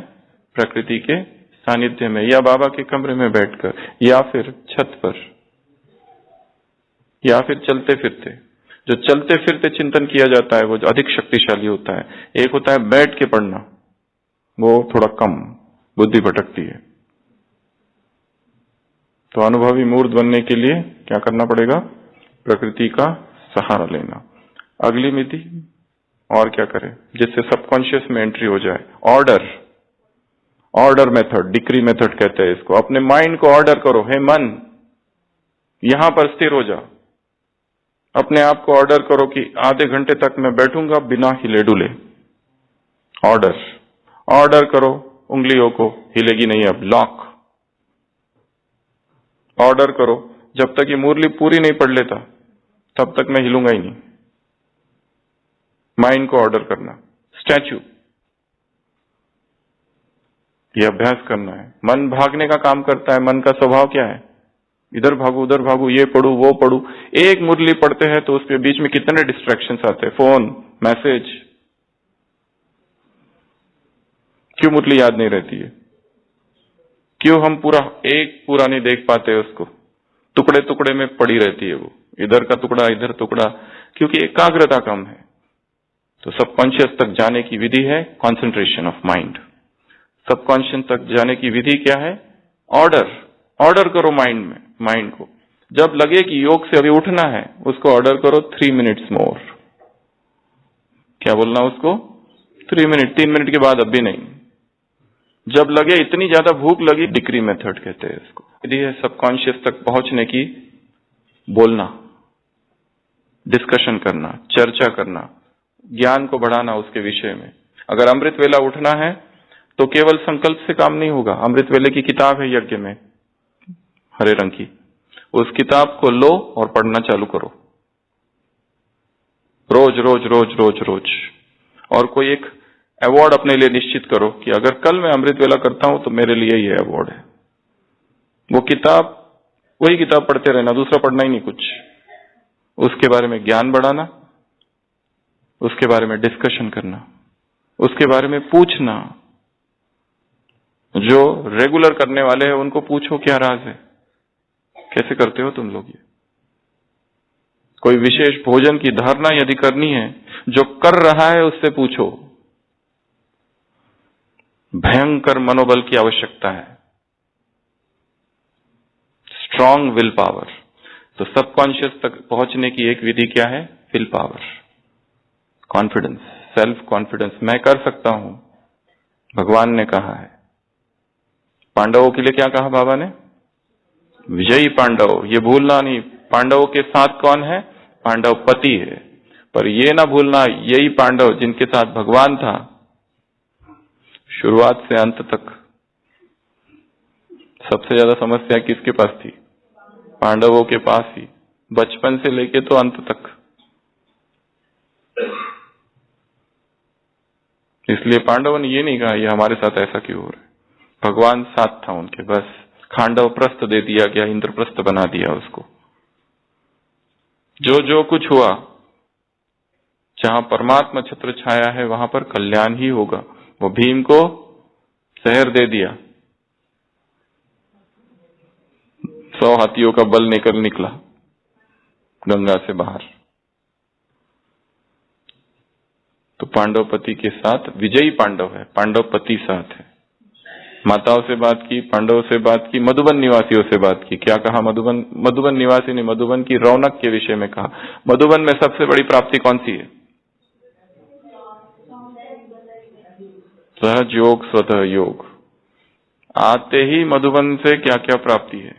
प्रकृति के सानिध्य में, या बाबा के कमरे में बैठकर, या फिर छत पर, या फिर चलते फिरते। जो चलते फिरते चिंतन किया जाता है वो जो अधिक शक्तिशाली होता है। एक होता है बैठ के पढ़ना, वो थोड़ा कम, बुद्धि भटकती है। तो अनुभवी मूर्त बनने के लिए क्या करना पड़ेगा? प्रकृति का सहारा लेना। अगली विधि और क्या करें जिससे सबकॉन्शियस में एंट्री हो जाए? ऑर्डर मेथड, डिक्री मेथड कहते हैं इसको। अपने माइंड को ऑर्डर करो, हे मन यहां पर स्थिर हो जा। अपने आप को ऑर्डर करो कि आधे घंटे तक मैं बैठूंगा बिना हिले डुले। ऑर्डर करो उंगलियों को, हिलेगी नहीं अब, लॉक। ऑर्डर करो जब तक ये मुरली पूरी नहीं पढ़ लेता तब तक मैं हिलूंगा ही नहीं। माइंड को ऑर्डर करना, स्टैच्यू, ये अभ्यास करना है। मन भागने का काम करता है। मन का स्वभाव क्या है? इधर भागू उधर भागू, ये पढ़ू वो पढ़ू। एक मुरली पढ़ते हैं तो उसके बीच में कितने डिस्ट्रैक्शंस आते हैं, फोन, मैसेज। क्यों मुरली याद नहीं रहती है? क्यों हम पूरा नहीं देख पाते उसको? टुकड़े टुकड़े में पड़ी रहती है वो, इधर का टुकड़ा इधर टुकड़ा, क्योंकि एकाग्रता कम है। तो सबकॉन्शियस तक जाने की विधि है कंसंट्रेशन ऑफ माइंड। सबकॉन्शियस तक जाने की विधि क्या है? ऑर्डर करो माइंड को। जब लगे कि योग से अभी उठना है, उसको ऑर्डर करो 3 मिनट्स मोर। क्या बोलना उसको? 3 मिनट, 3 मिनट के बाद अब भी नहीं। जब लगे इतनी ज्यादा भूख लगी, डिक्री मेथड कहते हैं इसको। यदि है सबकॉन्शियस तक पहुंचने की, बोलना, डिस्कशन करना, चर्चा करना, ज्ञान को बढ़ाना उसके विषय में। अगर अमृत वेला उठना है तो केवल संकल्प से काम नहीं होगा। अमृत वेले की किताब है यज्ञ में, हरे रंग की, उस किताब को लो और पढ़ना चालू करो, रोज रोज रोज रोज रोज। और कोई एक अवार्ड अपने लिए निश्चित करो कि अगर कल मैं अमृत वेला करता हूं तो मेरे लिए ये अवार्ड है। वो किताब, वही किताब पढ़ते रहना, दूसरा पढ़ना ही नहीं कुछ। उसके बारे में ज्ञान बढ़ाना, उसके बारे में डिस्कशन करना, उसके बारे में पूछना। जो रेगुलर करने वाले हैं उनको पूछो क्या राज है, कैसे करते हो तुम लोग ये। कोई विशेष भोजन की धारणा यदि करनी है, जो कर रहा है उससे पूछो। भयंकर मनोबल की आवश्यकता है, स्ट्रॉन्ग विल पावर। तो सबकॉन्शियस तक पहुंचने की एक विधि क्या है? Will power, confidence, self confidence. मैं कर सकता हूं, भगवान ने कहा है। पांडवों के लिए क्या कहा बाबा ने? विजयी पांडव। ये भूलना नहीं, पांडवों के साथ कौन है? पांडव पति है। पर ये ना भूलना, यही पांडव जिनके साथ भगवान था शुरुआत से अंत तक। सबसे ज्यादा समस्या किसके पास थी? पांडवों के पास ही, बचपन से लेके तो अंत तक। इसलिए पांडवों ने ये नहीं कहा ये हमारे साथ ऐसा क्यों हो रहा है। भगवान साथ था उनके, बस खांडव प्रस्थ दे दिया गया, इंद्रप्रस्थ बना दिया उसको। जो जो कुछ हुआ, जहां परमात्मा छत्र छाया है वहां पर कल्याण ही होगा। वो भीम को शहर दे दिया, 100 हाथियों का बल निकल निकला गंगा से बाहर। तो पांडवपति के साथ विजयी पांडव है, पांडवपति साथ है। माताओं से बात की, पांडवों से बात की, मधुबन निवासियों से बात की। क्या कहा? मधुबन निवासी नहीं, मधुबन की रौनक के विषय में कहा। मधुबन में सबसे बड़ी प्राप्ति कौन सी है? सहज योग, स्वतः योग। आते ही मधुबन से क्या क्या प्राप्ति है?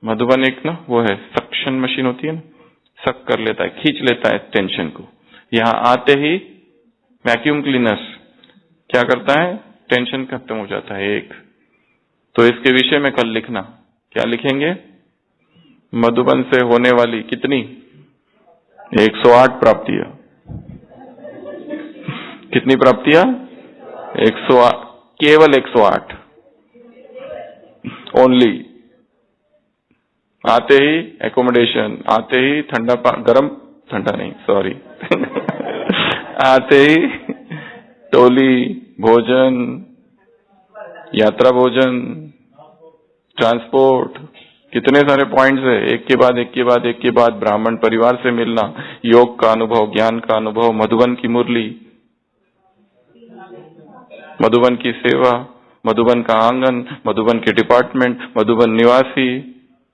मधुबन एक ना वो है, सक्शन मशीन होती है ना, सक कर लेता है, खींच लेता है टेंशन को। यहां आते ही वैक्यूम क्लीनर क्या करता है? टेंशन खत्म हो जाता है एक। तो इसके विषय में कल लिखना। क्या लिखेंगे? मधुबन से होने वाली कितनी? 108 प्राप्तियां। कितनी प्राप्तियां? 108, केवल 108 ओनली। आते ही एकोमोडेशन, आते ही ठंडा गरम, ठंडा नहीं सॉरी आते ही टोली, भोजन, यात्रा भोजन, ट्रांसपोर्ट, कितने सारे पॉइंट्स है, एक के बाद एक के बाद एक के बाद। ब्राह्मण परिवार से मिलना, योग का अनुभव, ज्ञान का अनुभव, मधुबन की मुरली, मधुबन की सेवा, मधुबन का आंगन, मधुबन के डिपार्टमेंट, मधुबन निवासी,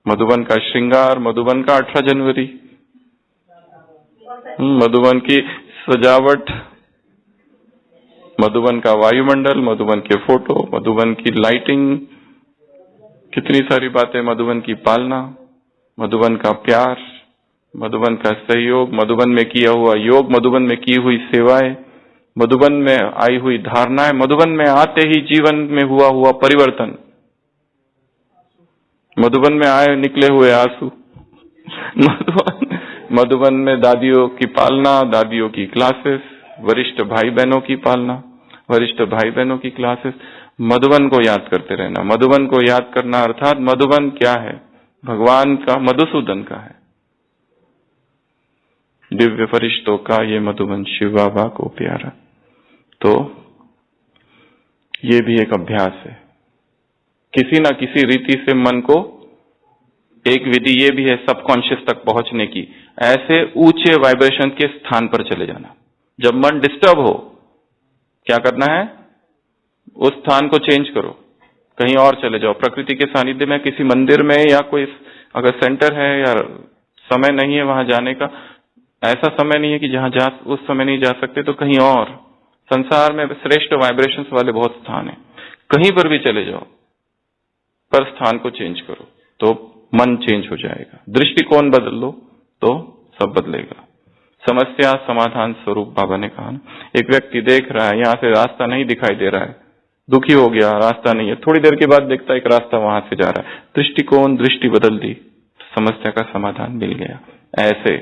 मधुबन का श्रृंगार, मधुबन का 18 जनवरी, मधुबन की सजावट, मधुबन का वायुमंडल, मधुबन के फोटो, मधुबन की लाइटिंग, कितनी सारी बातें। मधुबन की पालना, मधुबन का प्यार, मधुबन का सहयोग, मधुबन में किया हुआ योग, मधुबन में की हुई सेवाएं, मधुबन में आई हुई धारणाएं, मधुबन में आते ही जीवन में हुआ परिवर्तन, मधुबन में आए निकले हुए आंसू, मधुबन में दादियों की पालना, दादियों की क्लासेस, वरिष्ठ भाई बहनों की पालना, वरिष्ठ भाई बहनों की क्लासेस। मधुबन को याद करते रहना। मधुबन को याद करना अर्थात मधुबन क्या है? भगवान का, मधुसूदन का है, दिव्य फरिश्तों का ये मधुबन शिव बाबा को प्यारा। तो ये भी एक अभ्यास है, किसी ना किसी रीति से मन को, एक विधि ये भी है सबकॉन्शियस तक पहुंचने की, ऐसे ऊंचे वाइब्रेशन के स्थान पर चले जाना। जब मन डिस्टर्ब हो, क्या करना है? उस स्थान को चेंज करो, कहीं और चले जाओ, प्रकृति के सानिध्य में, किसी मंदिर में या कोई अगर सेंटर है या समय नहीं है वहां जाने का, ऐसा समय नहीं है कि जहां उस समय नहीं जा सकते तो कहीं और, संसार में श्रेष्ठ वाइब्रेशंस वाले बहुत स्थान है, कहीं पर भी चले जाओ, पर स्थान को चेंज करो तो मन चेंज हो जाएगा। दृष्टिकोण बदल लो तो सब बदलेगा। समस्या समाधान स्वरूप बाबा ने कहा, एक व्यक्ति देख रहा है यहां से रास्ता नहीं दिखाई दे रहा है, दुखी हो गया, रास्ता नहीं है, थोड़ी देर के बाद देखता है एक रास्ता वहां से जा रहा है, दृष्टिकोण दृष्टि बदल दी, समस्या का समाधान मिल गया। ऐसे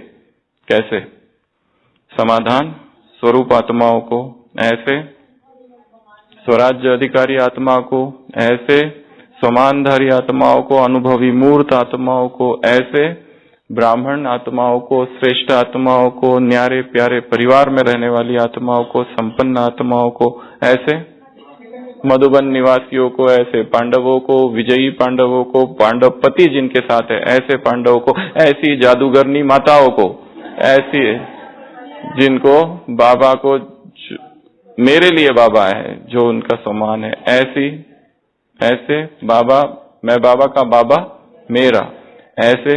कैसे समाधान? स्वरूप आत्माओं को ऐसे, स्वराज्य अधिकारी आत्मा को ऐसे, समानधारी आत्माओं को, अनुभवी मूर्त आत्माओं को ऐसे, ब्राह्मण आत्माओं को, श्रेष्ठ आत्माओं को, न्यारे प्यारे परिवार में रहने वाली आत्माओं को, संपन्न आत्माओं को ऐसे, मधुबन निवासियों को ऐसे, पांडवों को, विजयी पांडवों को, पांडव पति जिनके साथ है ऐसे पांडवों को, ऐसी जादूगरनी माताओं को, ऐसी जिनको बाबा को, मेरे लिए बाबा है जो उनका सम्मान है, ऐसी ऐसे बाबा, मैं बाबा का बाबा मेरा, ऐसे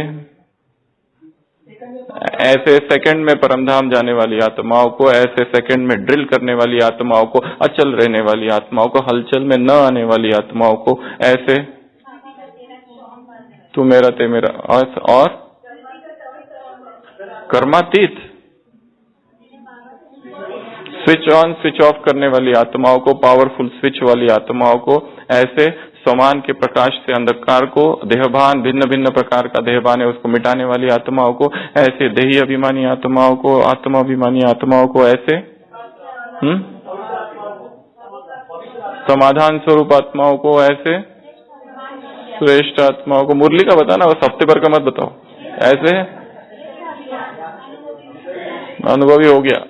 ऐसे सेकंड में परमधाम जाने वाली आत्माओं को, ऐसे सेकंड में ड्रिल करने वाली आत्माओं को, अचल रहने वाली आत्माओं को, हलचल में न आने वाली आत्माओं को, ऐसे तू मेरा ते मेरा, और कर्मातीत, स्विच ऑन स्विच ऑफ करने वाली आत्माओं को, पावरफुल स्विच वाली आत्माओं को, ऐसे समान के प्रकाश से अंधकार को, देहभान भिन्न भिन्न प्रकार का देहभान है उसको मिटाने वाली आत्माओं को, ऐसे देही अभिमानी आत्माओं को, आत्माभिमानी आत्माओं को, ऐसे समाधान स्वरूप आत्माओं को, ऐसे श्रेष्ठ आत्माओं को। मुरली का बताना, बस हफ्ते भर का मत बताओ। ऐसे अनुभवी हो गया,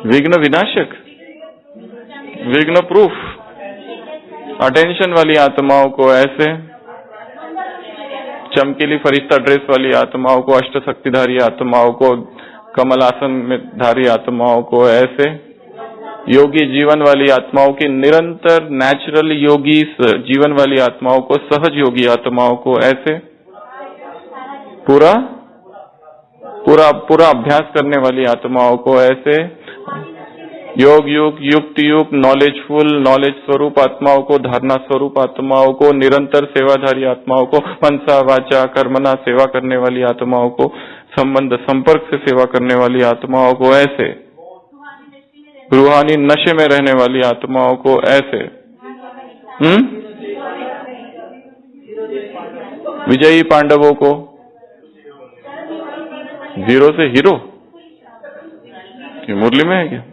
विघ्न विनाशक, विघ्न प्रूफ, अटेंशन वाली आत्माओं को, ऐसे चमकीली फरिश्ता ड्रेस वाली आत्माओं को, अष्ट शक्तिधारी आत्माओं को, कमल आसन में धारी आत्माओं को, ऐसे योगी जीवन वाली आत्माओं की, निरंतर नेचुरल योगी जीवन वाली आत्माओं को, सहज योगी आत्माओं को, ऐसे पूरा पूरा पूरा अभ्यास करने वाली आत्माओं को, ऐसे योग युग युक्ति युग नॉलेजफुल नॉलेज स्वरूप आत्माओं को, धारणा स्वरूप आत्माओं को, निरंतर सेवाधारी आत्माओं को, मनसा वाचा कर्मना सेवा करने वाली आत्माओं को, संबंध संपर्क से सेवा करने वाली आत्माओं को, ऐसे रूहानी नशे में रहने वाली आत्माओं को, ऐसे विजयी पांडवों को, जीरो से हीरो, ये मुरली में है क्या?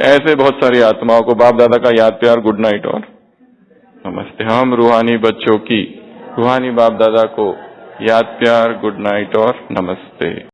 ऐसे बहुत सारी आत्माओं को बाप दादा का याद प्यार गुड नाइट और नमस्ते। हम रूहानी बच्चों की, रूहानी बाप दादा को याद प्यार गुड नाइट और नमस्ते।